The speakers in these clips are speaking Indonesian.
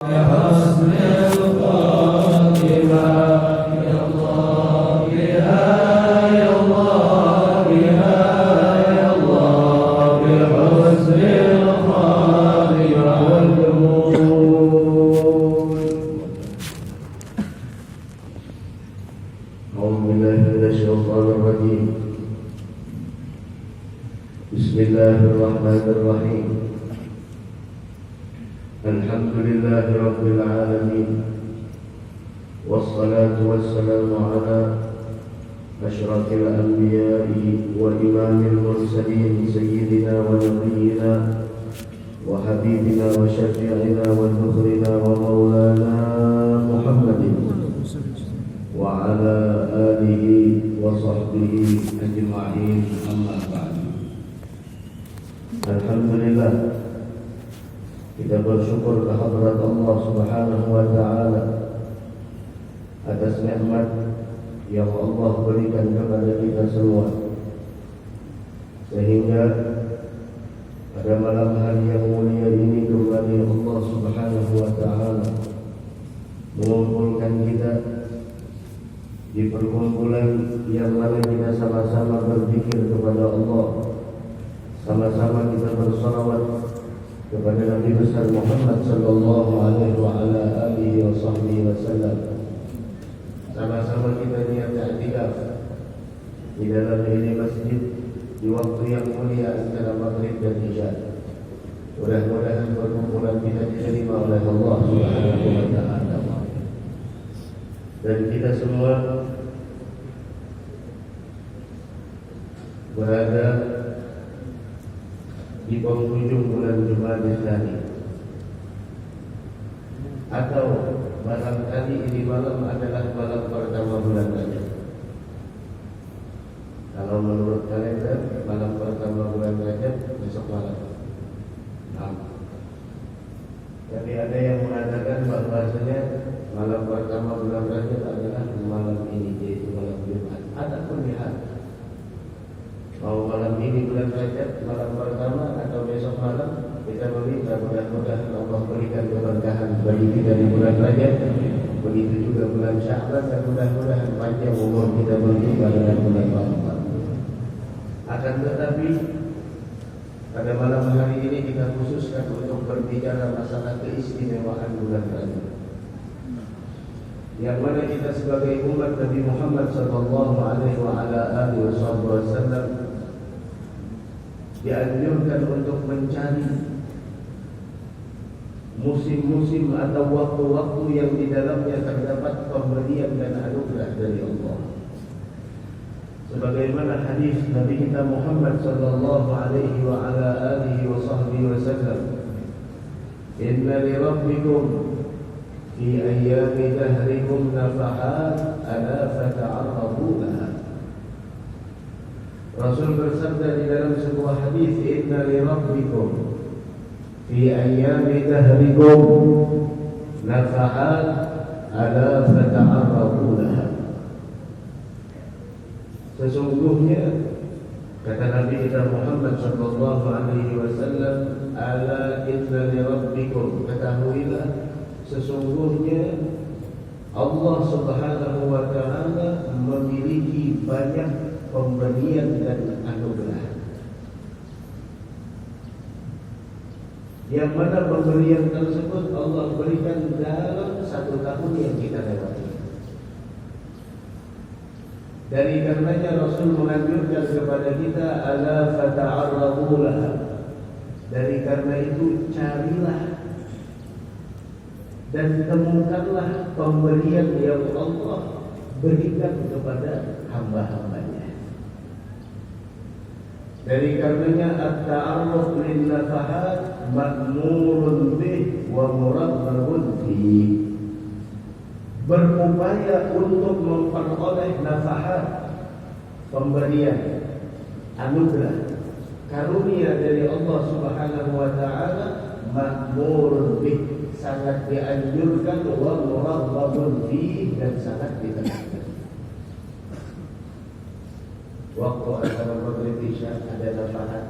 بحسن الخاتمة يا الله بها يا الله بها يا الله بحسن الخاتمة والقبول. أعوذ بالله من الشيطان الرجيم. بسم الله الرحمن الرحيم. الحمد لله رب العالمين، والصلاة والسلام على أشرف الأنبياء وإمام المرسلين سيدنا ونبينا وحبيبنا وشفيعنا وذخرنا ومولانا محمد وعلى آله وصحبه أجمعين. أما بعد. Alhamdulillah, kita bersyukur kehadrat Allah Subhanahu wa taala atas nikmat yang Allah berikan kepada kita semua, sehingga pada malam hari yang mulia ini kembali Allah Subhanahu wa taala mengumpulkan kita di perkumpulan yang mana kita sama-sama berzikir kepada Allah, sama-sama kita bersalawat kepada Nabi besar Muhammad sallallahu alaihi wa ala alihi wa sahbihi wasallam. Sama-sama kita niat i'tikaf di dalam ini masjid di waktu yang mulia antara maghrib dan isya. Mudah-mudahan perkumpulan kita diterima oleh Allah Subhanahu wa taala. Dan kita semua berada di penghujung bulan Jumadil Tsani, atau barangkali ini malam adalah malam pertama bulan Rajab. Kalau menurut kalender, malam pertama bulan Rajab besok malam. Tapi ada yang mengatakan bahwasanya malam pertama bulan Rajab adalah malam ini, yaitu malam Jumat. Adapun lihat mau malam ini bulan Rajab, malam pertama atau besok malam, kita meminta mudah-mudahan Allah berikan keberkahan bagi kita di bulan Rajab. Begitu juga bulan Sya'ban, dan mudah-mudahan panjang umur kita berjumpa dengan bulan Ramadan. Akan tetapi pada malam hari ini kita khususkan untuk berbicara masalah keistimewaan bulan Rajab, yang mana kita sebagai umat Nabi Muhammad sallallahu alaihi wa ala alihi wasallam dianjurkan untuk mencari musim-musim atau waktu-waktu yang di dalamnya terdapat pemberian dan anugerah dari Allah. Sebagaimana hadis Nabi kita Muhammad sallallahu alaihi wa ala alihi wa sahbihi wasallam, "Inna li rabbikum fi ayyami dahrikum nafahat ala fata'arrabu laha." Rasul bersabda di dalam sebuah hadis, "Inna li rabbikum fi ayyami dahrikum nafahat ala fata'arrabu laha." Sesungguhnya, kata Nabi kita Muhammad sallallahu alaihi wasallam, "Ala inna li rabbikum," ketahuilah sesungguhnya Allah Subhanahu wa taala memiliki banyak pemberian dan anugerah, yang mana pemberian tersebut Allah berikan dalam satu tahun yang kita lewati. Dari karenanya Rasul menganjurkan kepada kita, "Ala fata'arrabu laha." Dari karena itu carilah dan temukanlah pemberian yang Allah berikan kepada hamba-hambanya. Dari karenanya at-ta'arruf lin nafahat ma'murun bih wa muraghhabun fi. Berupaya untuk memperoleh nafahat, pemberian, anugerah, karunia dari Allah Subhanahu wa taala, ma'murun bih, sangat dianjurkan, wa muraghhabun fi, dan sangat ditekankan. Waktu antara maghrib isya ada nafahat,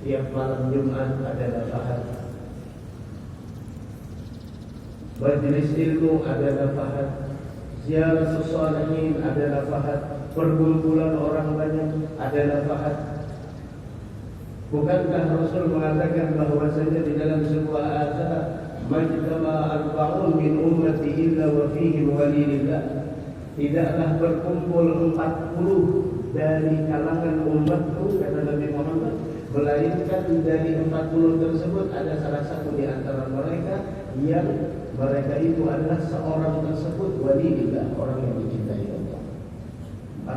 tiap malam Jumat ada nafahat, Majlis ilmu ada nafahat, ziarah salihin ada nafahat, perkumpulan orang banyak ada nafahat. Bukankah Rasul mengatakan bahwasanya di dalam sebuah acara, majtama arba'un min ummati illa wa fihim walilillah, tidaklah berkumpul 40 dari kalangan umatku, kata Nabi Muhammad, melainkan dari 40 tersebut ada salah satu di antara mereka yang mereka itu adalah seorang tersebut walilillah, orang yang dicintai Allah.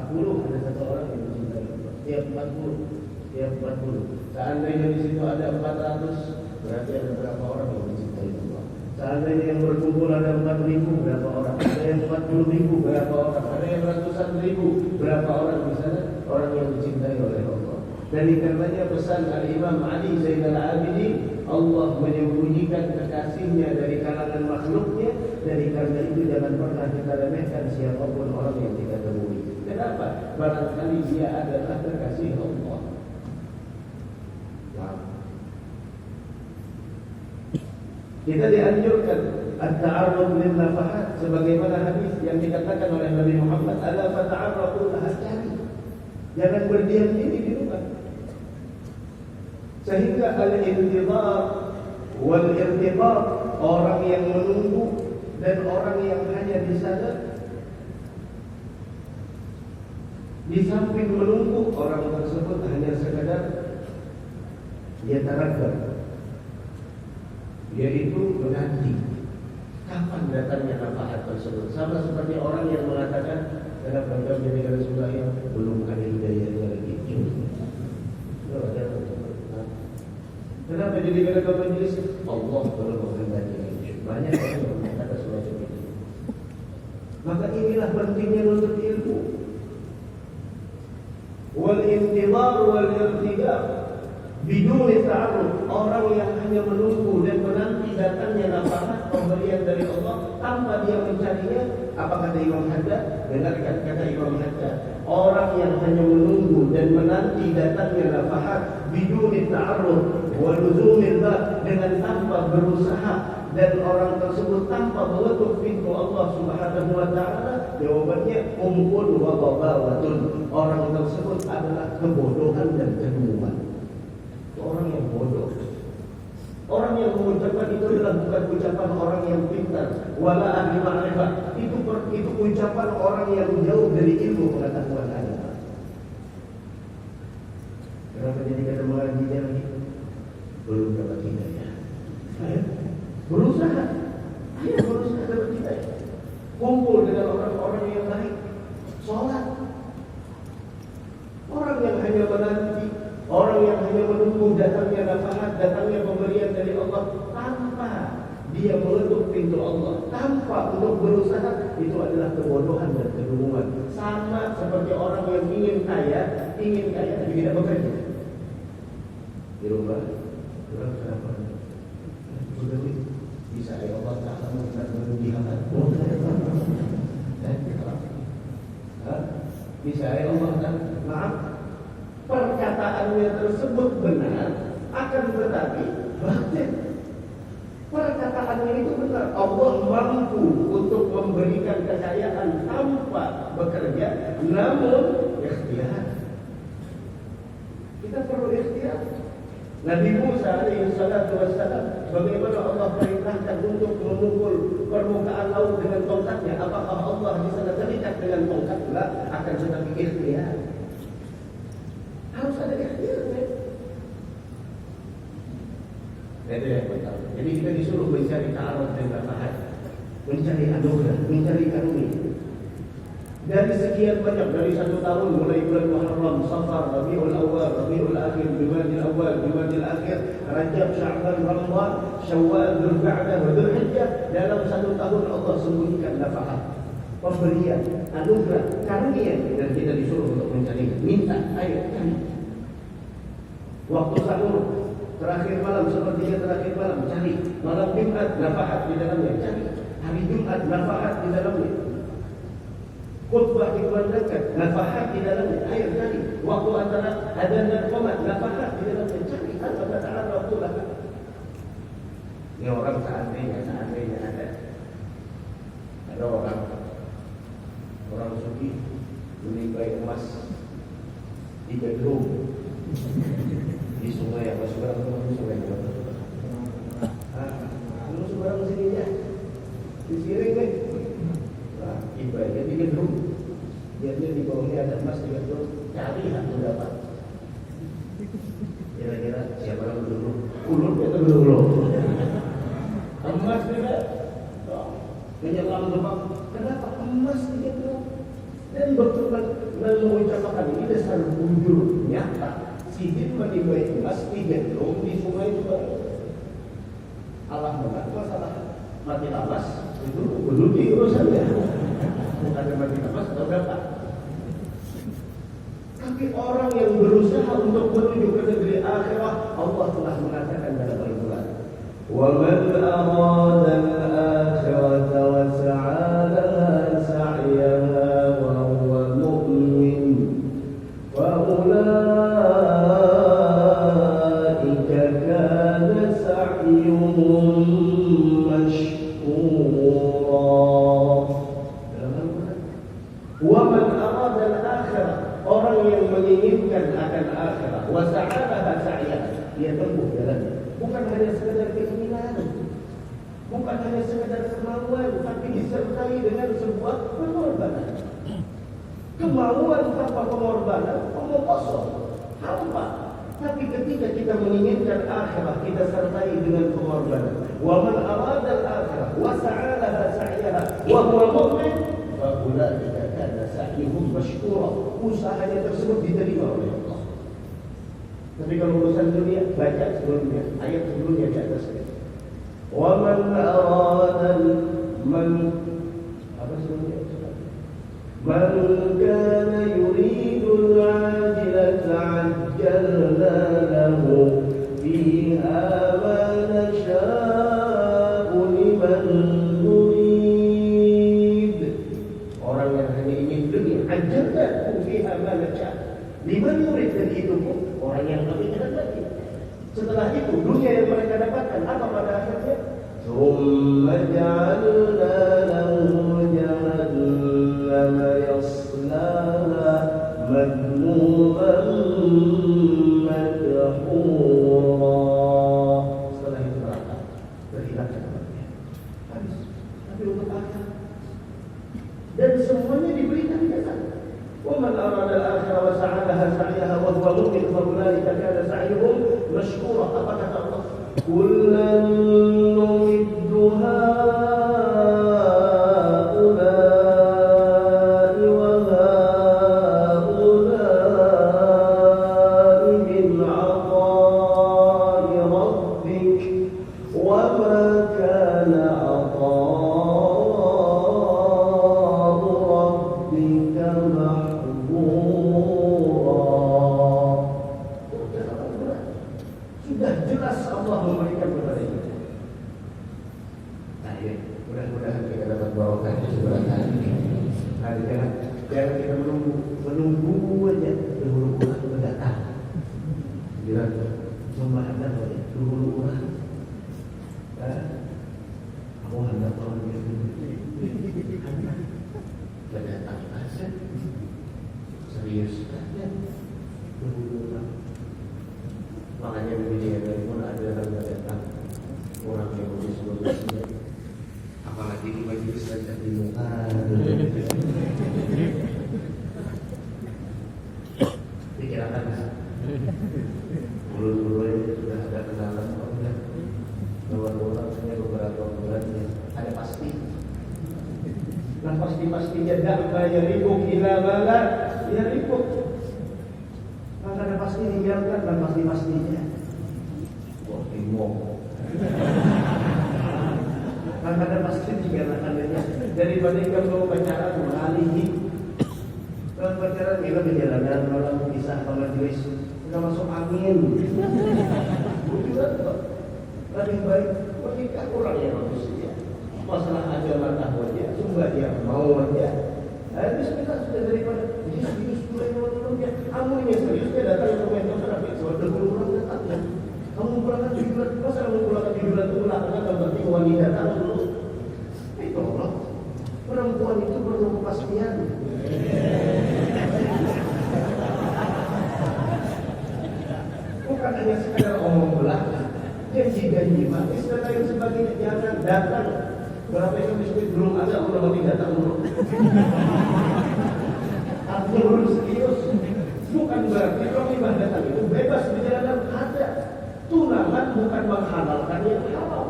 40 ada satu orang yang dicintai Allah. Tiap 40. Seandainya di situ ada 400, berarti ada berapa orang yang dicintai Allah. Seandainya yang berkumpul ada 4.000, berapa orang? Ada yang 40.000, berapa orang? Ada yang ratusan ribu, berapa orang di sana? Orang yang dicintai oleh Allah. Dan karenanya pesan Al-Imam Ali Zainal Abidin, Allah menyembunyikan kekasihnya dari kalangan makhluknya. Dari karena itu jangan pernah kita remehkan siapapun orang yang kita temui. Kenapa? Barangkali dia adalah kekasih Allah. Kita dianjurkan at-ta'arruf lin nafahat, sebagaimana hadis yang dikatakan oleh Nabi Muhammad, ala fata'arrafu laha, jangan berdiam diri di rumah. Sehingga al-intidhar wal irtibat, orang yang menunggu dan orang yang hanya di sana, di samping menunggu, orang tersebut hanya sekadar dia tarakkan, yaitu menanti kapan datangnya nafahat tersebut. Sama seperti orang yang mengatakan, kenapa engkau jadi Rasulullah, belum ada hidayahnya lagi. Kenapa jadi ketua majelis? Allah belum menghendaki lagi. Banyak orang yang mengatakan semacam itu. Maka inilah pentingnya menuntut ilmu. Wal intidhar wal irtijab bidun ta'arruf, orang yang hanya menunggu dan menanti datangnya nafahat pemberian dari Allah tanpa dia mencarinya. Apa kata Imam Haddad? Dengarkan kata Imam Haddad, orang yang hanya menunggu dan menanti datangnya nafahat bidun ta'arruf wa luzumil bab, dengan tanpa berusaha, dan orang tersebut tanpa mengetuk pintu Allah Subhanahu wa taala, jawabannya umpun wa babawatun, orang tersebut adalah kebodohan dan kedunguan. Orang yang bodoh. Orang yang mengucapkan itu adalah bukan ucapan orang yang pintar, wala ahli ma'rifah. Itu ucapan orang yang jauh dari ilmu pengetahuan agama. Kenapa jadi kata mengajinya lagi? Belum dapat hidayah. Berusaha. Ayo berusaha dapat hidayah. Kumpul dengan orang-orang yang baik. Sholat. Orang yang hanya menanti, orang yang hanya menunggu datangnya nafahat, datangnya pemberian dari Allah tanpa dia mengetuk pintu Allah, tanpa untuk berusaha, itu adalah kebodohan dan kedunguan. Sama seperti orang yang ingin kaya tapi tidak bekerja. Di rumah, orang kenapa? Sudah bisa ya Allah Ta'ala mendihakan. Bisa ya Allah Ta'ala. Maaf, perkataannya tersebut benar, akan tetapi batin. Perkataannya itu benar. Allah mampu untuk memberikan kekayaan tanpa bekerja, namun ikhtiar. Kita perlu ikhtiar. Nabi Musa alaihi salatu wassalam, bagaimana Allah perintahkan untuk memukul permukaan laut dengan tongkatnya? Apakah Allah di sana terikat dengan tongkat? Enggak, akan tetapi ikhtiar. Harus ada ikhtiarnya. Itu yang pertama. Jadi kita disuruh mencari ta'aruf dan nafahat, mencari anugerah, mencari karunia. Dari sekian banyak, dari 1 tahun mulai bulan Muharram, Safar, Rabiul Awal, Rabiul Akhir, Jumadil Awal, Jumadil Akhir, Rajab, Sya'ban, Ramadan, Syawal, Dzulqa'dah, Dzulhijjah, dalam 1 tahun Allah sembunyikan nafahat, pemberian, anugerah, karunia, dan kita disuruh untuk mencari, minta, ayo cari. Waktu sahur, terakhir malam, sepertinya terakhir malam, cari. Malam Jumat, nafahat di dalamnya, cari. Hari Jumat, nafahat di dalamnya. Khutbah dikumandangkan, nafahat di dalamnya, ayo cari. Waktu antara adzan dan qomat, nafahat di dalamnya, cari. Apa kata Allah? Ini orang seandainya ada sungai emas di Bedrum di sungai apa sekarang sungai apa? Lu sekarang sini ya di Siring nih. Nah, ibaratnya di Bedrum dia di bawahnya ada emas di Bedrum, cari satu dapat. Kira-kira siapa yang dulu? Ulun atau dulu? Emas juga. Menyelam Demak. Kenapa emas begitu? Dan betul mengucapkan ini dasar bujur nyata. Sidin menimba emas di Bedrum di sungai juga. Allah benar masalah mati lapas itu belum diurusannya. Bukan mati lapas atau berapa? Tapi orang yang berusaha untuk menuju ke negeri akhirat, Allah telah mengatakan dalam Al-Quran, وَمَنْ أَرَادَ الْآخِرَةَ وَسَعَى لَهَا سَعْيَهَا وَهُوَ مُؤْمِنٌ فَأُولَئِكَ كَانَ سَعْيُهُمْ مَشْكُورًا. وَمَنْ أَرَادَ الْآخِرَةَ, orang yang menginginkan akan akhirat, wasa'alaha sa'yaha, dia tempuh jalannya. Bukan hanya sekedar keinginan, bukan hanya sekedar kemauan, tapi disertai dengan sebuah pengorbanan. Kemauan tanpa pengorbanan, omong kosong, hampa. Tapi ketika kita menginginkan akhirat, kita sertai dengan pengorbanan. Wa man arada al-akhirah wa sa'alaha sa'yaha wa huwa mu'min fa ulaika kana sa'yuhum mashkura. Usahanya tersebut diterima oleh Allah. Tapi kalau urusan dunia, baca sebelumnya, ayat sebelumnya di atas. Wa man arada apa sebelumnya? Man kana yuridu al-ajilata 'ajjalna lahu fiha ma nasha'u liman nurid. Orang yang hanya ingin dunia, 'ajjalna fiha ma nasha'u liman nurid, dan itu pun orang yang lebih lagi. Setelah itu dunia yang mereka dapatkan apa pada akhirnya? Tsumma ja'alna lahu jahannama yaslaha madmuman madhura. Setelah itu neraka, berhilang semuanya. Habis. Tapi untuk akhirat, dan semuanya diberikan di sana. ومن أراد الآخرة وسعى لها سعيها وهو مؤمن فأولئك كان سعيهم مشكورا. Apa kata Allah? كلا نمد هؤلاء وهؤلاء من عطاء ربك وما كان عطاء ربك sudah jelas Allah memberikan kepada kita. Nah, ya, mudah-mudahan kita dapat barokah di sebelah kali. Nah, jangan kita menunggu aja dulu orang mendatang. Bila jumlah ada dulu orang, kamu hendak orang yang mendatang aja. Serius saja dulu orang. Makanya begini ya, pun ada yang datang orang yang berusia, apalagi di majelis saja bingung. Dikirakan dulu ini sudah ada kenalan orang, orang punya beberapa bulannya ada pasti. Nah pastinya dah ya ribut ila mana ya ribut. Maka ada pasti dibiarkan dan pasti-pastinya. Wah, bingung. Maka ada pasti dibiarkan daripada kamu pacaran mengalihi. Kalau pacaran kita berjalanan malam pisah majelis, sudah masuk angin. Bukan kok. Lebih baik menikah orang yang manusia. Masalah agama tahu aja, cuma dia mau aja. Bismillah sudah daripada serius mulai dia. Kamu ini serius dia datang ke rumah saudara sudah berulang datangnya. Kamu berangkat di bulan, masa kamu berangkat di bulan itu lakukan yang penting wanita datang dulu. Itu Allah. Perempuan itu perlu kepastian. hanya sekedar omong belaka, janji-janji manis dan lain sebagainya. Jangan datang. Berapa yang miskin belum ada, udah mati datang dulu. Artinya belum serius. Bukan berarti kalau ibadah datang itu bebas di jalan ada. Tunangan bukan menghalalkan yang haram.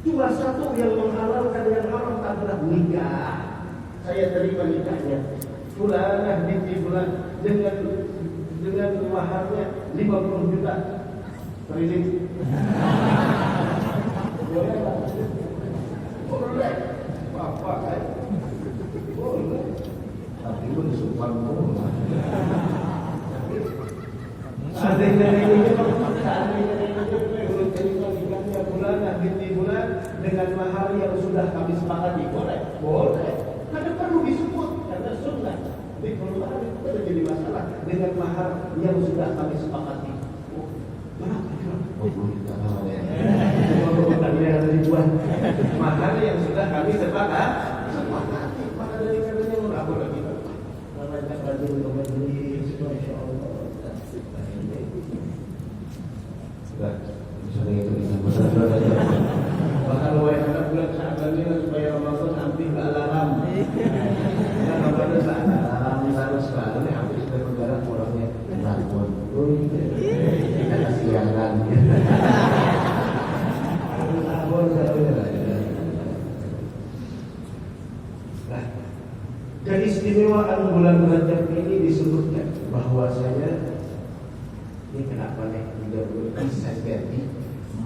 Cuma satu yang menghalalkan yang haram adalah nikah. Saya terima nikahnya. Fulanah binti fulan dengan maharnya 50 juta. Kredit. Boleh. Apa kan? Boleh. Tapi pun sumpah boleh. Seandainya bulan binti bulan dengan mahar yang sudah kami sepakati, boleh, boleh. Karena perlu disebut karena sunnah. Di perubahan itu tidak jadi masalah dengan mahar yang sudah kami sepakati. Berapa jual? 20 juta. Mahar yang sudah kami sepakati. Maka dari karenanya berapa lagi? Namanya rajin ke majelis, masya Allah. Sudah, misalnya itu bisa benar. Bahkan anak bulan Syaban ini supaya Ramadan hampir ke alarm. Karena Ramadan saat alarm harus sekali ini hampir sudah bergerak orangnya bangun. Kita kasihan. Nah, keistimewaan bulan Rajab ini disebutkan bahwasanya ini kenapa nih bisa jadi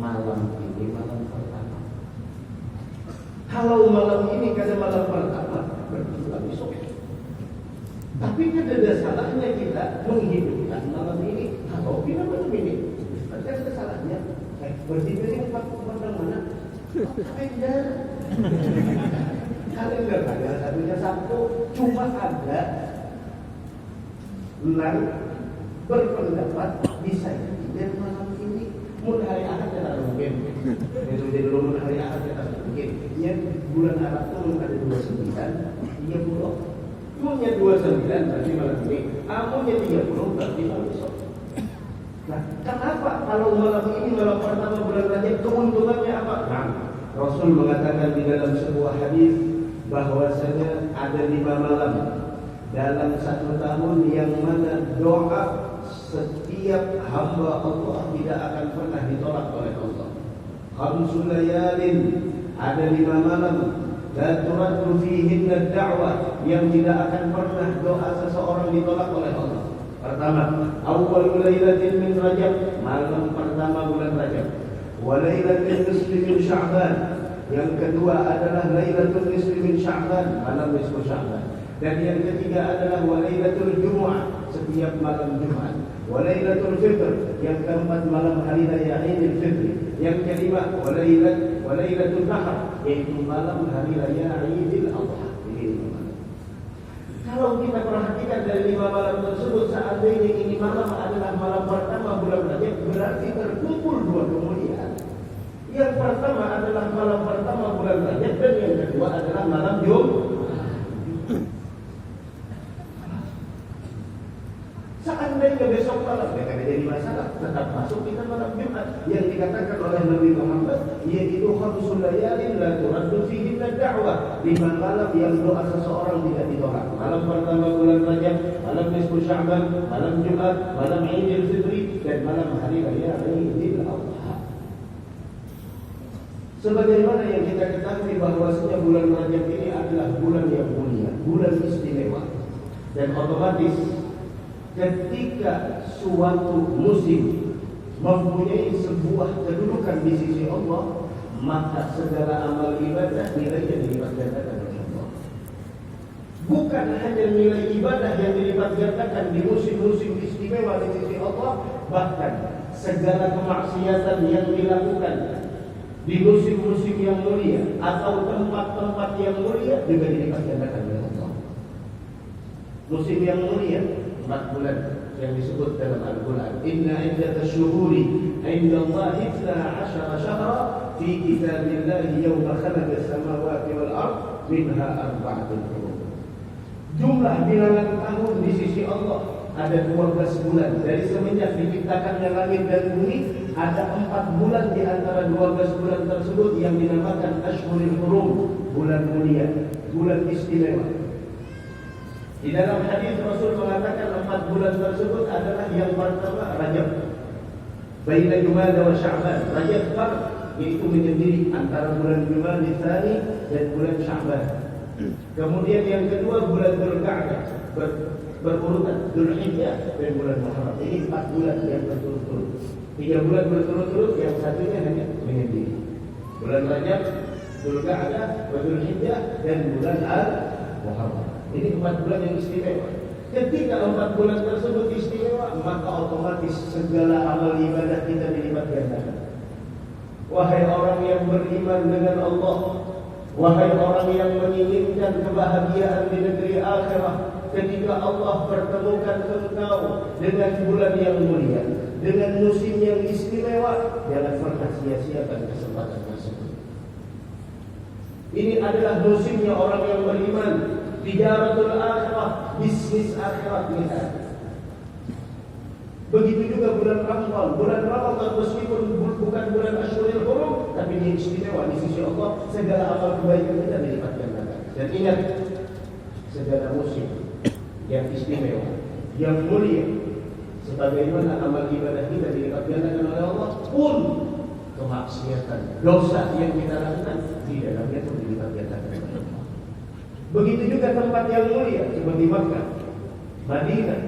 malam ini malam pertama. Kalau malam ini kada malam pertama berarti bulan besok. Tapi tidak ada salahnya kita menghidupkan malam ini kalau kita malam ini. Berarti ada salahnya. Berarti ini tentang mana? Kalender. Kalender ada satunya Sabtu. Cuma ada yang berpendapat bisa jadi malam ini. Mulai hari Ahad tidak mungkin. Itu jadi dulu hari Ahad tidak mungkin. Ya bulan Arab itu ada 29, 30. Punya 29 berarti malam ini. Amunya 30 berarti malam besok. Nah, kenapa kalau malam ini malam pertama bulan Rajab keuntungannya apa? Nah, Rasul mengatakan di dalam sebuah hadis bahwasanya ada 5 malam dalam 1 tahun yang mana doa setiap hamba Allah tidak akan pernah ditolak oleh Allah. Khamsul layalin, ada 5 malam la turaddu fihinna da'wah yang tidak akan pernah doa seseorang ditolak oleh Allah. Pertama, awal lailatin min Rajab, malam pertama bulan Rajab. Wa lailatul nisfi min Sya'ban. Yang kedua adalah lailatul nisfi min Sya'ban, malam nisfu Sya'ban. Dan yang ketiga adalah wa lailatul Jumu'ah, setiap malam Jumat. Wa lailatul Fitr, yang keempat malam hari raya Idul Fitri. Yang kelima wa lailatul Nahr, yaitu malam hari raya Idul Adha. Kalau kita perhatikan dari 5 malam tersebut, seandainya ini malam adalah malam pertama bulan Rajab, berarti terkumpul 2 kemuliaan. Yang pertama adalah malam pertama bulan Rajab dan yang kedua adalah malam Jumat. Seandainya besok malam tidak jadi masalah, tetap masuk kita malam Jumat yang dikatakan oleh Nabi Muhammad, yaitu khamsul layalin la turaddu fihinna da'wah, 5 malam yang doa seseorang tidak ditolak. Malam pertama bulan Rajab, malam nisfu Sya'ban, malam Jumat, malam Idul Fitri dan malam hari raya Idul Adha. Sebagaimana yang kita ketahui bahwasanya bulan Rajab ini adalah bulan yang mulia, bulan istimewa, dan otomatis ketika suatu musim mempunyai sebuah kedudukan di sisi Allah, maka segala amal ibadah nilainya dilipat gandakan oleh Allah. Bukan hanya nilai ibadah yang dilipat gandakan di musim-musim istimewa di sisi Allah, bahkan segala kemaksiatan yang dilakukan di musim-musim yang mulia atau tempat-tempat yang mulia juga dilipat gandakan oleh Allah. Musim yang mulia 4 bulan yang disebut dalam Al-Quran. Inna iddatash syuhuri 'inda Allah 12 syahra fi kitabillahi yawma khalaqas samawati wal ardh minha arba'atun hurum. Jumlah bilangan tahun di sisi Allah ada 12 bulan. Dari semenjak diciptakannya langit dan bumi, ada 4 bulan di antara 12 bulan tersebut yang dinamakan Ashhurul Hurum, bulan mulia, bulan istimewa. Di dalam hadis Rasul mengatakan 4 bulan tersebut adalah yang pertama Rajab, baina Jumada wa Sya'ban. Rajab yaitu menyendiri antara bulan Jumada Tsani dan bulan Sya'ban. Kemudian yang kedua bulan Dzulqa'dah, berurutan Dzulhijjah dan bulan Muharram. Ini 4 bulan yang berturut-turut. 3 bulan berturut-turut, yang satunya hanya menyendiri. Bulan Rajab, Dzulqa'dah, Dzulhijjah dan bulan Al-Muharram. Ini 4 bulan yang istimewa. Ketika 4 bulan tersebut istimewa, maka otomatis segala amal ibadah kita dilipat gandakan. Wahai orang yang beriman dengan Allah, wahai orang yang menginginkan kebahagiaan di negeri akhirat, ketika Allah pertemukan engkau dengan bulan yang mulia, dengan musim yang istimewa, jangan pernah sia-siakan kesempatan tersebut. Ini adalah musimnya orang yang beriman, tijaratul akhirah, bisnis akhirat kita. Begitu juga bulan Ramadan. Bulan Ramadan meskipun bukan bulan Ashhurul Hurum, tapi dia istimewa di sisi Allah. Segala amal kebaikan kita dilipat gandakan. Dan ingat, segala musim yang istimewa, yang mulia, sebagaimana amal ibadah kita dilipat gandakan oleh Allah, pun kemaksiatan, dosa yang kita lakukan di dalamnya pun dilipat gandakan oleh Allah. Begitu juga tempat yang mulia seperti Makkah, Madinah,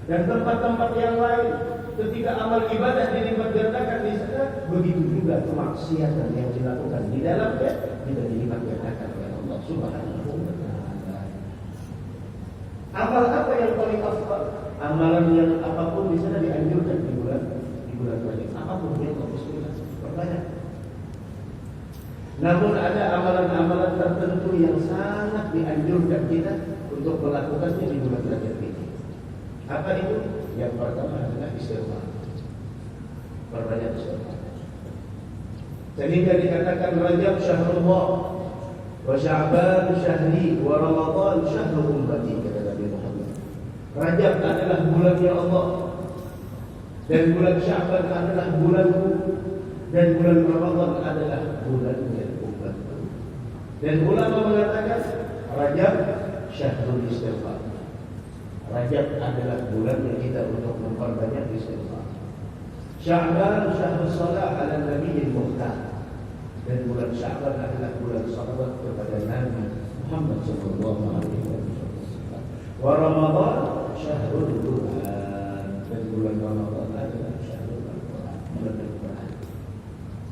dan tempat-tempat yang lain, ketika amal ibadah dilipat gandakan di sana, begitu juga kemaksiatan yang dilakukan di dalamnya juga dilipat gandakan oleh Allah Subhanahu wa taala. Amal apa yang paling afdal? Amalan yang apapun di sana dianjurkan di bulan Rajab. Apapun yang bismillah, perbanyak. Namun ada amalan-amalan tertentu yang sangat dianjurkan kita untuk melakukannya di bulan Rajab ini. Apa itu? Yang pertama adalah istighfar. Perbanyak istighfar. Sehingga dikatakan Rajab syahrullah, wa Sya'ban syahri, wa Ramadan syahru ummati, kata Nabi Muhammad. Rajab adalah bulannya Allah, dan bulan Sya'ban adalah bulanku, dan bulan Ramadan adalah bulannya umatku. Dan ulama mengatakan Rajab syahrul istighfar. Rajab adalah bulannya kita untuk memperbanyak istighfar. Sya'ban syahrul salat ala nabiyil muhtar. Dan bulan Sya'ban adalah bulan salawat kepada Nabi Muhammad sallallahu alaihi wasallam. Wa Ramadan syahrul Quran. Dan bulan Ramadan adalah syahrul Quran, bulan Al-Quran.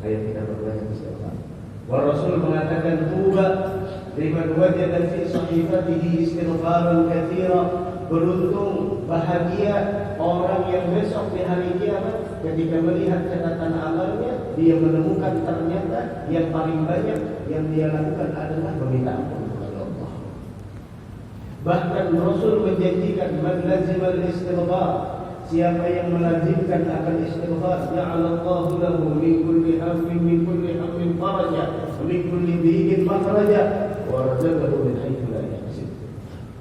Ayo kita berbanyak istighfar. Wa Rasul mengatakan tuba liman wajada fi sahifatihi istighfaran katsira. Beruntung, bahagia orang yang besok di hari kiamat ketika melihat catatan amalnya, dia menemukan ternyata yang paling banyak yang dia lakukan adalah meminta ampun kepada Allah. Bahkan Rasul menjanjikan man lazimal istighfar, siapa yang melazimkan akan istighfar, ja'alallahu lahu min kulli hammin faraja, min kulli dhiqin makhraja, wa razaqahu min haitsu la yahtasib.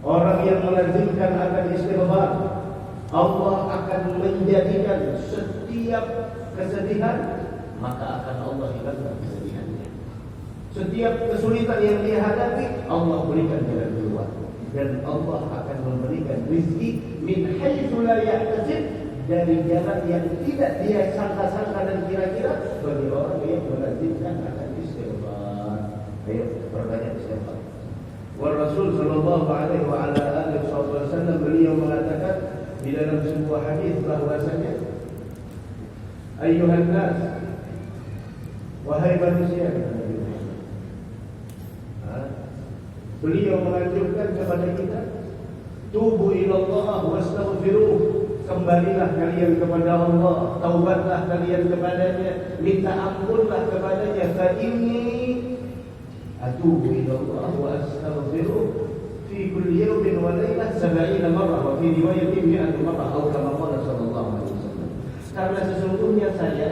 Orang yang melazimkan akan istighfar, Allah akan menjadikan setiap kesedihan, maka akan Allah hilangkan kesedihannya. Setiap kesulitan yang dia hadapi, Allah berikan jalan keluar. Dan Allah akan memberikan rezeki min haitsu la yahtasib, dari jalan yang tidak dia sangka-sangka dan kira-kira, bagi orang yang melazimkan akan istighfar. Ayo perbanyak istighfar. Wa Rasul sallallahu alaihi wa ala alihi wasallam beliau mengatakan di dalam sebuah hadis bahwasanya ayyuhan nas, wahai manusia, beliau menganjurkan kepada kita, tubu ilallah wastaghfiruh, kembalilah kalian kepada Allah, taubatlah kalian kepadanya, minta ampunlah kepadanya. Fa inni atubu ilallah wa astaghfiruh fi kulli yawmin wa lailah 70 marrah wa fi riwayatin 100 marrah, atau kama qala sallallahu alaihi wasallam. Karena sesungguhnya saya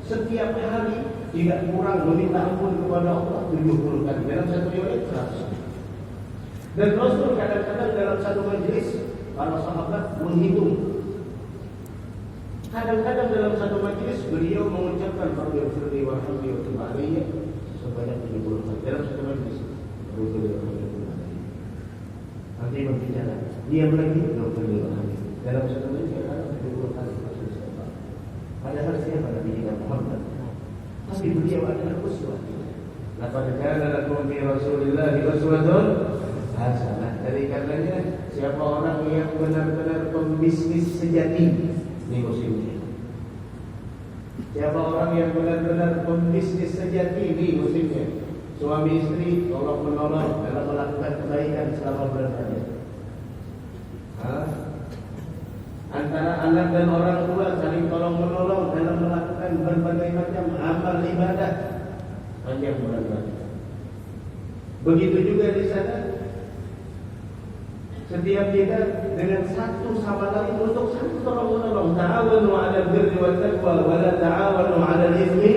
setiap hari tidak kurang meminta ampun kepada Allah 70 kali, dalam satu riwayat 100. Dan Rasul kadang-kadang dalam satu majelis para sahabat menghitung. Kadang-kadang dalam satu majelis beliau mengucapkan Rabbighfirli warhamni wa tub alayya sebanyak 70 kali dalam satu majelis. Rabbighfirli warhamni wa tub alayya. Nanti berbicara, diam lagi Rabbighfirli warhamni. Dalam satu majelis ada 70 kali. Padahal siapa Nabi kita Muhammad? Tapi beliau adalah uswah. Laqad kana lakum fi Rasulillahi uswatun hasanah. Dari karenanya siapa orang yang benar-benar pembisnis sejati ini muslimnya. Siapa orang yang benar-benar pembisnis sejati ini muslimnya. Suami istri tolong menolong dalam melakukan kebaikan selama bulan Rajab. Antara anak dan orang tua saling tolong menolong dalam melakukan berbagai macam amal ibadah panjang bulan Rajab. Begitu juga di sana. Setiap kita dengan satu sama lain untuk saling tolong menolong. Ta'awanu 'alal birri wat taqwa wa la ta'awanu 'alal itsmi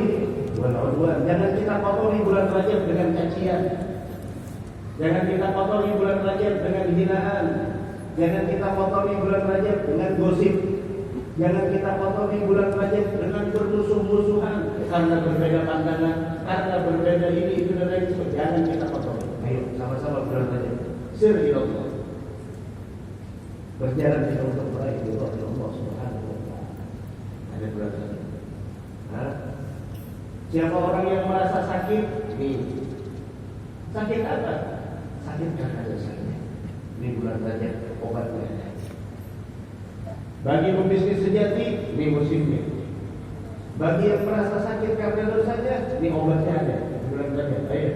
wal 'udwan. Jangan kita kotori bulan Rajab dengan cacian. Jangan kita kotori bulan Rajab dengan hinaan. Jangan kita kotori bulan Rajab dengan gosip. Jangan kita kotori bulan Rajab dengan bermusuh-musuhan karena berbeda pandangan, karena berbeda ini itu dan lain sebagainya. Jangan kita kotori. Ayo sama-sama bulan Rajab. Sirrillah. Berjalan di untuk meraih ridha Allah Subhanahu wa taala. Ada bulan Rajab. Siapa orang yang merasa sakit? Nih. Sakit apa? Sakit karena dosanya. Ini bulan Rajab obatnya ada. Bagi pembisnis sejati, ini musimnya. Bagi yang merasa sakit karena dosanya, ini obatnya ada. Bulan Rajab. Ayo.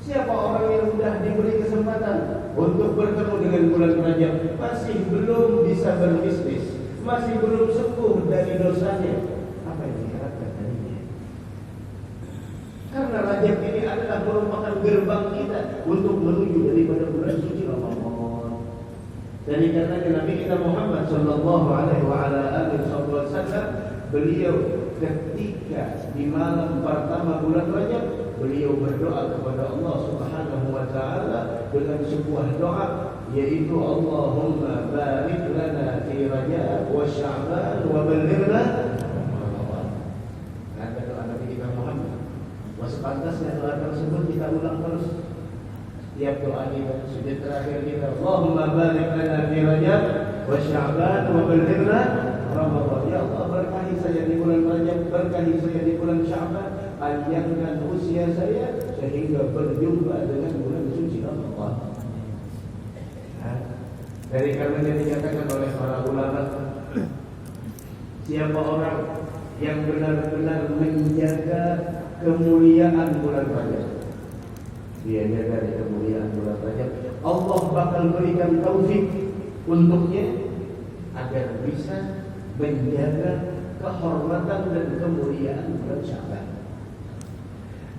Siapa orang yang sudah diberi kesempatan untuk bertemu dengan bulan Rajab masih belum bisa berbisnis, masih belum sembuh dari dosanya, apa yang diharapkan darinya? Karena Rajab ini adalah merupakan gerbang kita untuk menuju daripada bulan suci Ramadan. Dari karenanya Nabi kita Muhammad sallallahu alaihi wasallam beliau ketika di malam pertama bulan Rajab beliau berdoa kepada Allah Subhanahu wa taala dengan sebuah doa yaitu Allahumma barik lana fi Rajab wa Sya'ban wa ballighna Ramadan. Kata doa Nabi kita Muhammad. Sepantasnya doa tersebut kita ulang terus. Setiap doa kita, sujud terakhir kita, Allahumma barik lana fi Rajab wa Sya'ban wa ballighna Ramadan. Ya Allah, berkahi saya di bulan Rajab, berkahi saya di bulan Sya'ban. Panjangkan usia saya sehingga berjumpa dengan bulan suci Ramadan. Dari karenanya dikatakan oleh para ulama, siapa orang yang benar-benar menjaga kemuliaan bulan Rajab, dia jaga kemuliaan bulan Rajab, Allah bakal berikan taufik untuknya agar bisa menjaga kehormatan dan kemuliaan bulan Sya'ban.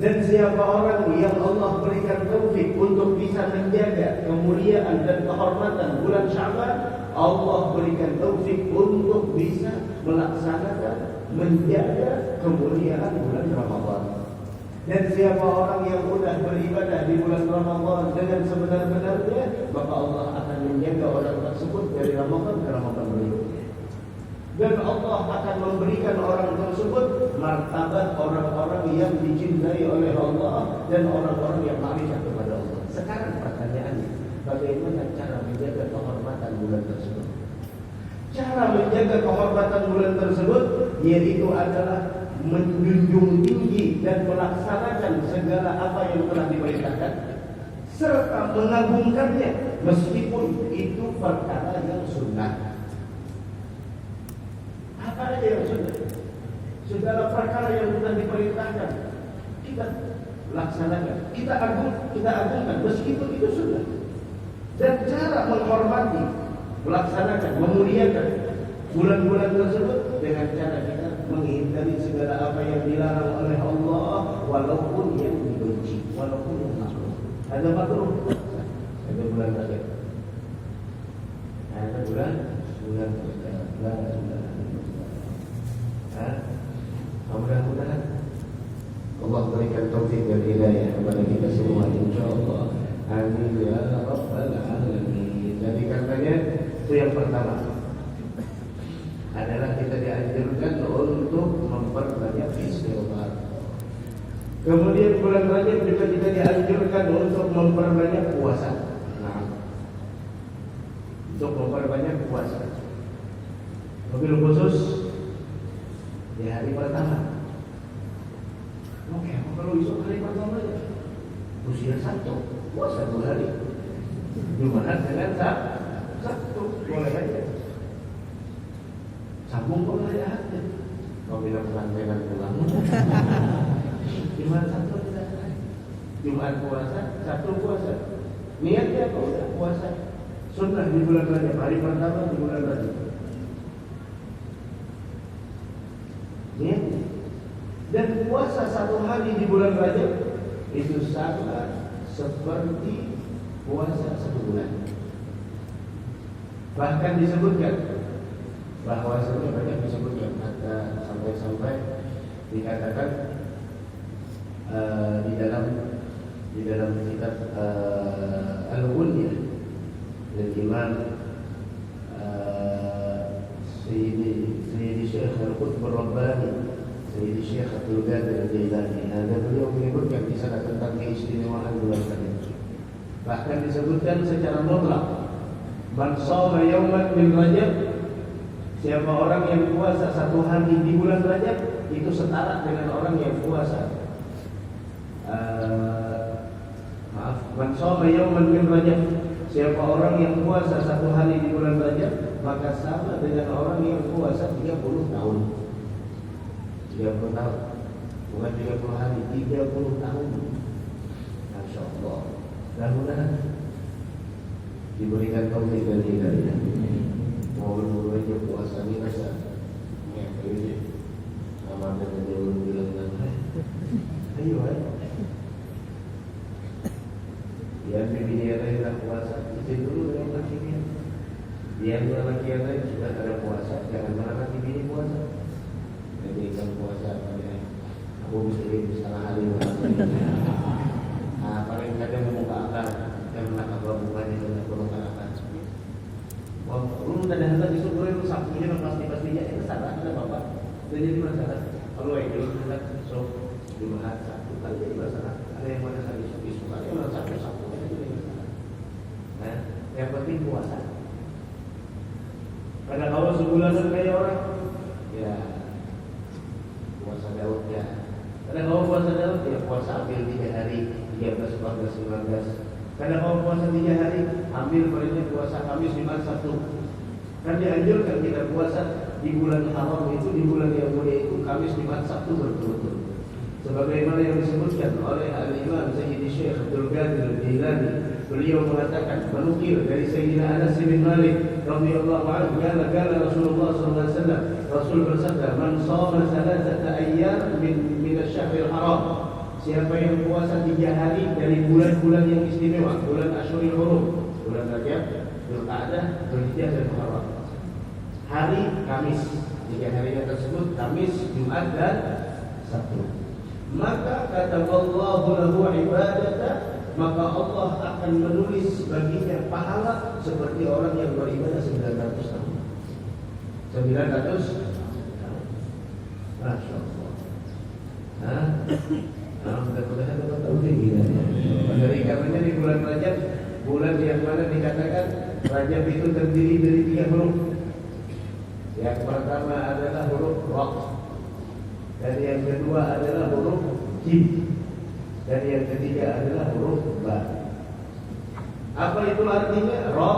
Dan siapa orang yang Allah berikan taufik untuk bisa menjaga kemuliaan dan kehormatan bulan Sya'ban, Allah berikan taufik untuk bisa melaksanakan menjaga kemuliaan bulan Ramadan. Dan siapa orang yang mudah beribadah di bulan Ramadan dengan sebenar-benarnya, maka Allah akan menjaga orang tersebut dari Ramadan ke Ramadan berikutnya. Dan Allah akan memberikan orang tersebut martabat orang-orang yang dicintai oleh Allah dan orang-orang yang makrifat kepada Allah. Sekarang pertanyaannya, bagaimana cara menjaga kehormatan bulan tersebut? Cara menjaga kehormatan bulan tersebut yaitu adalah menjunjung tinggi dan melaksanakan segala apa yang telah diperintahkan serta mengagungkannya meskipun itu perkara yang sunnah. Apa aja yang sunnah? Segala perkara yang sudah diperintahkan kita laksanakan, kita agungkan meskipun itu sunnah. Dan cara menghormati, melaksanakan, memuliakan bulan-bulan tersebut dengan cara kita menghindari segala apa yang dilarang oleh Allah, walaupun yang dibenci, walaupun yang makruh. Ada makruh, ada bulan Rajab, ada bulan mudah-mudahan Allah berikan taufik dan hidayah kepada kita semua, insyaallah. Amin ya rabbal alamin. Jadi katanya Itu yang pertama. Adalah kita dianjurkan untuk memperbanyak istighfar. Kemudian bulan Rajab juga kita dianjurkan untuk memperbanyak puasa. Nah, untuk memperbanyak puasa. Mobil khusus di hari pertama. Oke, kalau besok hari pertama ya, usia Sabtu, puasa 2 hari. Jumat dengan Sabtu, boleh aja. Sambung kok hari Ahad. Kau bilang pelanggaran pulang. Jumat Sabtu tidak ada. Jumat puasa, Sabtu puasa. Niatnya kau udah puasa. Sunnah di bulan Rajab, hari pertama di bulan Rajab. Niatnya. Dan puasa 1 hari di bulan Rajab itu sama seperti puasa 1 bulan. Bahkan disebutkan bahwasanya banyak disebutkan kata sampai-sampai dikatakan di dalam kitab Al-Ghunyah dari Imam Sayyidi Syekh Al-Qutb Ar-Rabbani, Sayyidi Syekh Abdul Qadir Al-Jailani. Ada beliau menyebutkan di sana tentang keistimewaan bulan Rajab. Bahkan disebutkan secara mutlak, man shoma yauman min Rajab, siapa orang yang puasa 1 hari di bulan Rajab itu setara dengan orang yang puasa man shoma yauman min Rajab, siapa orang yang puasa 1 hari di bulan Rajab maka sama dengan orang yang puasa 30 tahun. 30 tahun, bukan 30 hari, 30 tahun. Masya Allah. Mudah-mudahan diberikan taufik dan hidayah. Mau berdua aja puasa ini rasa ya ini sama dengan dia belum bilang kan. Ayo ya bibi dia dah puasa. Izin dulu dengan laki dia. Dia dengan laki yang lain sudah ada puasa. Jangan malah laki bini puasa. Jadi kan puasa pada aku bisa setengah hari. Paling kadang membuka akal yang nak apa bukannya dengan permukaan akal. Wah, lu udah ada di syukur itu Sabtunya pasti-pastinya itu salah ada bapak. Jadi masalah. Kalau itu hendak besok Jumat Sabtu kali jadi masalah. Ada yang mana hari Sabtu kali yang mana Sabtu itu jadi masalah. Nah, yang penting puasa. Karena kalau sebulanan kayak orang, ya puasa Daud ya. Karena kalau puasa Daud ya puasa ambil 3 hari, 13, 14, 15. Karena kalau puasa 3 hari, ambil paling puasa Kamis, Jumat, Sabtu. Kan dianjurkan kita puasa di bulan haram itu, di bulan yang mulia itu Kamis, Jumat, Sabtu berturut-turut. Sebagaimana yang disebutkan oleh Al-Imam Sayyidi Syekh Abdul Qadir Al-Jailani, beliau mengatakan menukil dari Sayyidina Anas bin Malik radhiyallahu anhu, qala Rasulullah sallallahu alaihi wasallam, Rasul bersabda, man shoma 3 ayyam min asy-syahril haram, siapa yang puasa 3 hari dari bulan-bulan yang istimewa, bulan Asyurul Hurum, bulan Rajab, Dzulqa'dah, Dzulhijjah dan Muharram. Hari Kamis, 3 harinya tersebut Kamis, Jumat dan Sabtu. Maka kata Allah lahu ibadata, maka Allah akan menulis baginya pahala seperti orang yang beribadah 900 tahun. 900 tahun. Masya Allah. Mudah-mudahan kita tahu ini. Dari karenanya di bulan Rajab, bulan yang mana dikatakan Rajab itu terdiri dari 3 huruf. Yang pertama adalah huruf Ra, dan yang kedua adalah huruf Jim, dan yang ketiga adalah huruf Ba. Apa itu artinya? Ra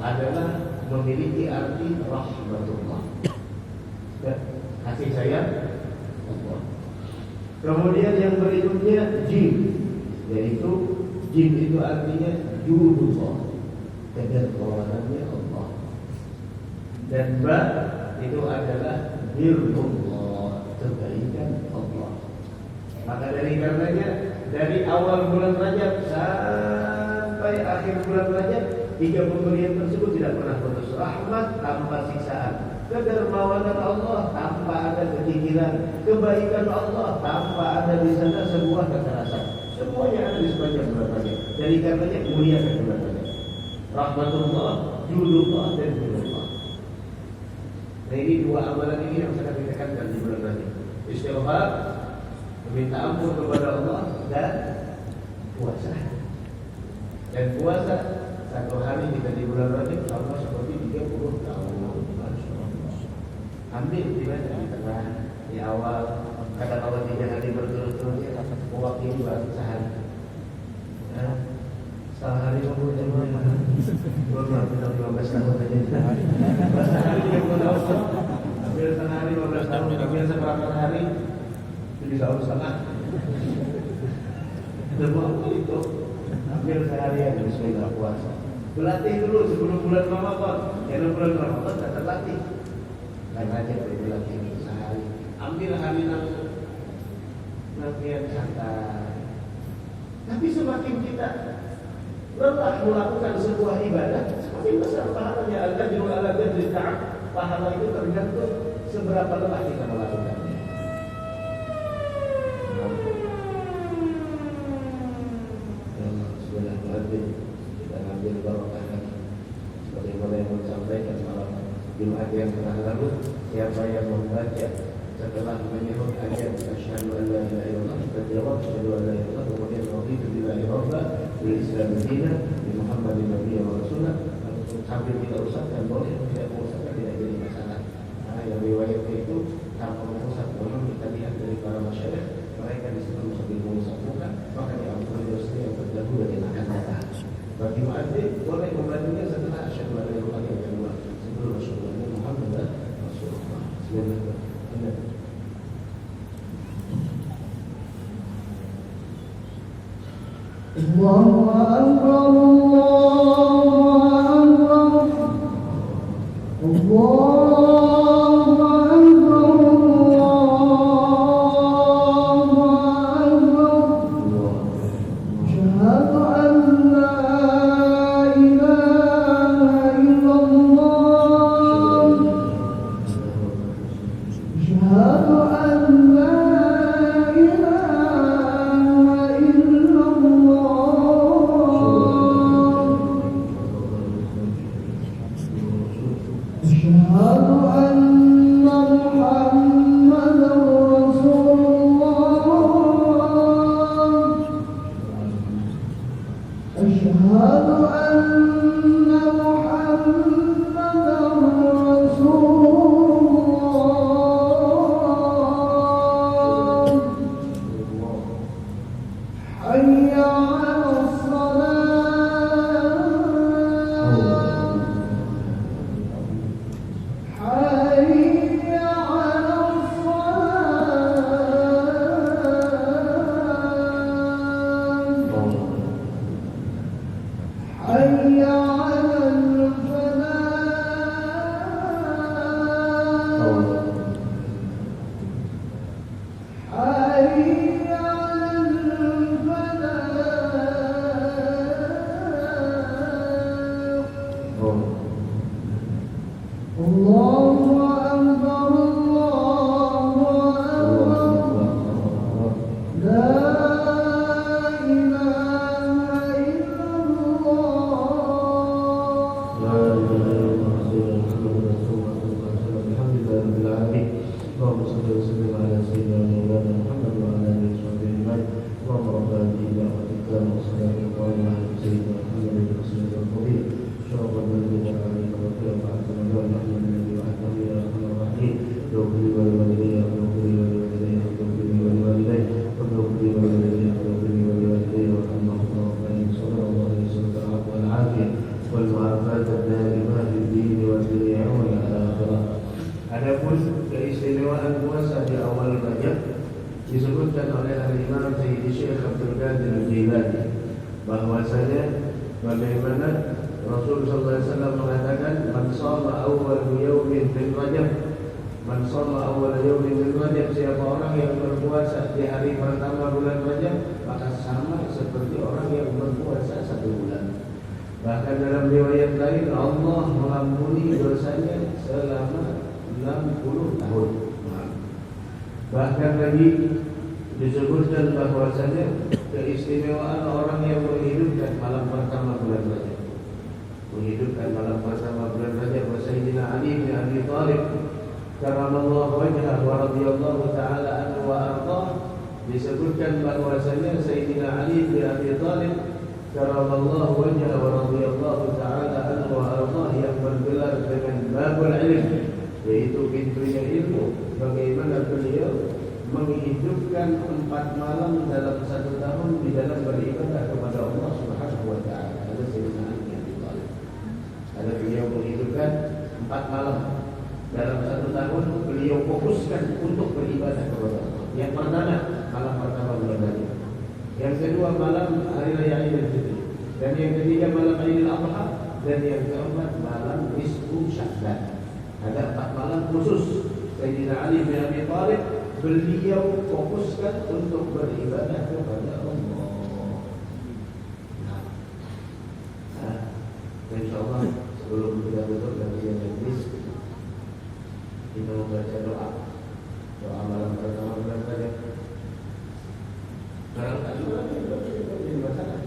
adalah memiliki arti rahmatullah, kasih sayang Allah. Kemudian yang berikutnya Jim, yaitu Jim itu artinya judullah, kedermawanannya Allah. Dan Ba itu adalah birrullah, kebaikan Allah. Maka dari karenanya dari awal bulan Rajab sampai akhir bulan Rajab, 3 pemberian tersebut tidak pernah putus. Rahmat tanpa siksaan, kedermawanan Allah tanpa ada kekikiran, kebaikan Allah tanpa ada di sana sebuah kekerasan. Semuanya ada di sepanjang bulan Rajab. Dari karenanya muliakan bulan Rajab. Rahmatullah julullah dan julullah. Nah ini dua amalan ini yang sangat ditekankan di bulan Rajab. Istighfar, meminta ampun kepada Allah, dan puasa. Dan puasa satu hari kita di bulan Rajab sama seperti 30 tahun. Ambil di tengah, di awal, katakanlah 3 hari berturut-turut, mewakili berarti sehari. Setengah hari belum kita 15 tahun aja. Sehari 30 tahun. Ambil setengah hari 15 tahun. Ambil seperempat hari 7 tahun setengah. Semua itu. Ambil seharian bismillah puasa. Berlatih dulu sebelum bulan Ramadan. Karena bulan Ramadan tak terlatih. Dan aja berlatih sehari. Ambil hari latihan santai. Tapi semakin kita lelah melakukan sebuah ibadah, semakin besar pahalanya. Al-ajru ala qadri ta'ab. Pahala itu tergantung seberapa lelah kita melakukannya. Sudah berarti kita ambil barokah lagi. Sebagaimana yang disampaikan malam Jumat yang telah lalu, siapa yang membaca setelah menyebut ayat asyhadu an la ilaha illallah wa asyhadu an la ilaha illallah kemudian raditu billahi rabban wal islam dinan bi Muhammadin nabiyyan wa rasulah, sambil kita usapkan boleh, tidak usapkan tidak jadi masalah. Nah, yang riwayat itu tanpa mengusap, namun kita lihat dari para masyarakat mereka di situ sambil mengusap muka, maka diampuni dosa yang terdahulu dan yang akan datang. Bagi muadzin boleh membantunya setelah asyhadu an la ilaha illallah sebelum asyhadu anna Muhammadan rasulullah. Bismillahirrahmanirrahim. Allahu Akbar, Allahu Akbar, Allahu Akbar, Allahu Akbar. Asyhadu an la ilaha illallah, asyhadu an la Adapun keistimewaan puasa di awal Rajab disebutkan oleh Al-Imam Sayyidi Syekh Abdul Qadir Al-Jilani bahwasanya bagaimana Rasul sallallahu alaihi wasallam mengatakan man shoma awwal yaumin min Rajab, man shoma awwal yaumin min Rajab, siapa orang yang berpuasa di hari pertama bulan Rajab maka sama seperti orang yang berpuasa 1 bulan. Bahkan dalam riwayat lain Allah mengampuni dosanya selama 60 tahun. Bahkan lagi disebutkan bahwasanya keistimewaan orang yang menghidupkan malam pertama bulan Rajab, menghidupkan malam bersama bulan Rajab Sayyidina Ali bin Abi Thalib karramallahu wajhahu wa radhiyallahu ta'ala anhu wa ardhah. Disebutkan bahwasanya Sayyidina Ali bin Abi Thalib karramallahu wajhahu wa radhiyallahu ta'ala anhu wa ardhah yang bergelar dengan babul ilm, yaitu pintunya ilmu, bagaimana beliau menghidupkan 4 malam dalam 1 tahun di dalam beribadah kepada Allah Subhanahu wa taala. Ada Sayyidina Ali bin Abi Thalib. Ada beliau menghidupkan 4 malam dalam 1 tahun, beliau fokuskan untuk beribadah kepada Allah. Yang pertama, malam pertama bulan Rajab. Yang kedua, malam hari raya Idul Fitri. Dan yang ketiga, malam Idul Adha. Dan yang keempat, malam Nisfu Sya'ban. Ada 4 malam khusus Sayyidina Ali bin Abi Thalib beliau fokuskan untuk beribadah kepada Allah. InsyaAllah sebelum kita tutup kajian majlis, kita membaca doa malam pertama bulan Rajab. Barangkali ini masalah.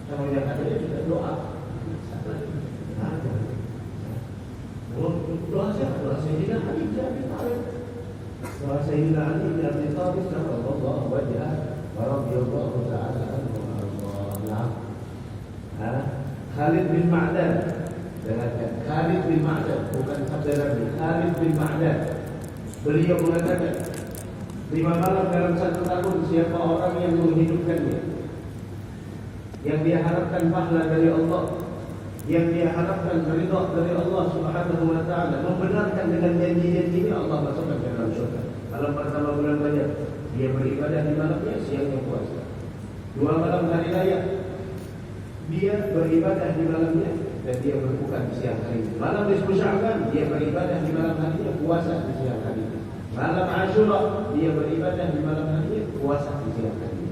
Kalau yang ada juga doa. Doa siapa? Doa Sayyidina Ali bin Abi Thalib. Doa Sayyidina Ali bin Abi Thalib karramallahu wajhahu wa radhiyallahu ta'ala anhu wa ardhah. Khalid bin Ma'dan. Dengarkan, Khalid bin Ma'dan, bukan sabda Nabi. Khalid bin Ma'dan. Beliau mengatakan, 5 malam dalam 1 tahun siapa orang yang menghidupkannya, yang dia harapkan pahala dari Allah, yang dia harapkan ridha dari Allah Subhanahu wa taala, membenarkan dengan janji-janjinya, Allah masukkan ke dalam surga. Malam pertama bulan Rajab, dia beribadah di malamnya, siangnya puasa. 2 malam hari raya, dia beribadah di malamnya dan dia berbuka di siang hari. Malam Nisfu Sya'ban, dia beribadah di malam harinya, puasa di siang hari. Malam Asyura, dia beribadah di malam harinya, puasa di siang hari.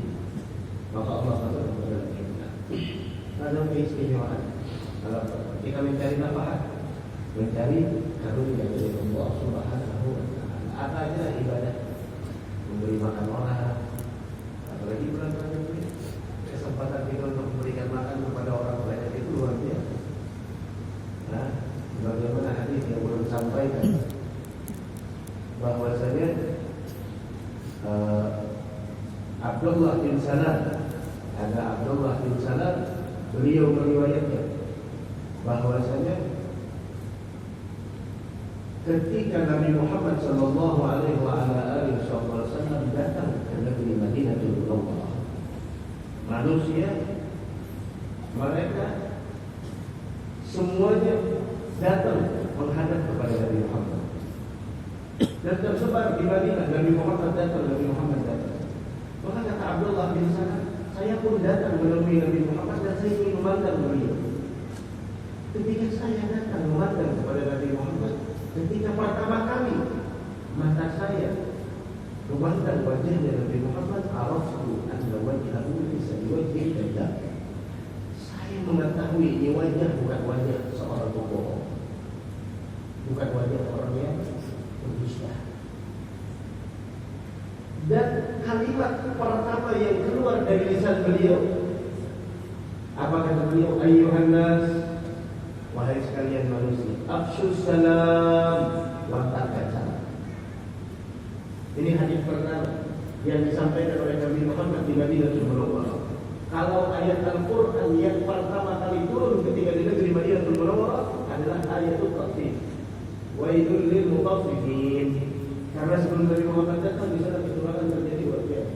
Maka Allah masukkan ke dalam surga. Ada keistimewaan. Kalau kita mencari nafkah, mencari karunia dari Allah Subhanahu wa taala. Apa aja ibadah, memberi makan orang, apalagi bulan Rajab ini, kesempatan kita untuk memberikan makan kepada orang banyak itu luar biasa. Nah, bagaimana hadis yang belum disampaikan bahwasanya Abdullah bin Salam, ada Abdullah bin Salam, beliau meriwayatkan bahwasanya ketika Nabi Muhammad sallallahu alaihi wasallam datang ke negeri Madinatul Munawwarah, manusia mereka semuanya datang menghadap kepada Nabi Muhammad dan tersebar di Madinah. Nabi Muhammad datang. Maka kata Abdullah bin Salam, saya pun datang menemui Nabi Muhammad dan saya ingin memandang beliau. Ketika saya datang memandang kepada Nabi Muhammad, ketika pertama kali mata saya memandang wajahnya Nabi Muhammad, araftu anna wajhahu laysa biwajhi kadzdzab. Saya mengetahui ini wajah bukan wajah seorang pembohong, bukan wajah orang yang berdusta. Dan kalimat pertama yang keluar dari lisan beliau, apa kata beliau? Ayyuhan nas, wahai sekalian manusia, afshus salam, wantarkan salam. Ini hadis pertama yang disampaikan oleh Nabi Muhammad di Madinatul Munawwarah. Kalau ayat Al-Quran yang pertama kali turun ketika di negeri Madinatul Munawwarah adalah ayatul taufik. Wailul lil mutaffifin. Karena sebelum Nabi Muhammad datang di sana kecurangan terjadi luar biasa.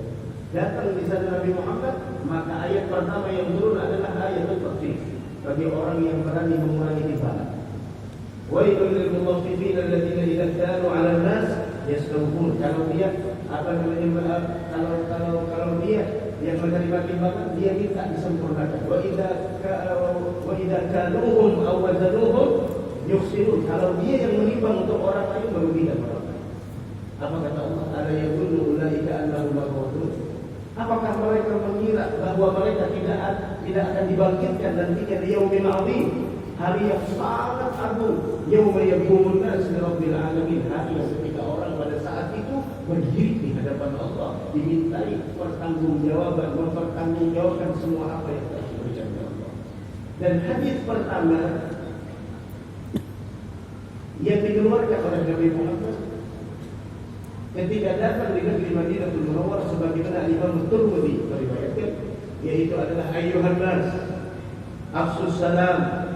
Datang di sana Nabi Muhammad, maka ayat pertama yang turun adalah ayatul taufik, bagi orang yang berani mengurangi timbangan. Wailul lil mutaffifin alladziina idza kanu 'alan nas yastawfun. Kalau dia kalau dia yang menerima timbangan, dia minta disempurnakan. Wa idza kaluhum aw wazanuhum yukhsirun. Kalau dia yang menimbang untuk orang lain, merugikan orang lain. Apa kata Allah? Ala yaqulu ulaika annahum mab'utsun. Apakah mereka mengira bahwa mereka tidak akan dibangkitkan nantinya di yaumil 'adzim, hari yang sangat agung, yauma yaqumun nas li rabbil alamin, hari yang ketika orang pada saat itu berdiri di hadapan Allah, dimintai pertanggungjawaban, mempertanggungjawabkan semua apa yang telah diberikan oleh Allah. Dan hadis pertama yang dikeluarkan oleh Nabi Muhammad ketika datang di negeri Madinatul Munawwarah sebagaimana Imam Tirmidzi meriwayatkan, yaitu adalah ayyuhan nas afsus salam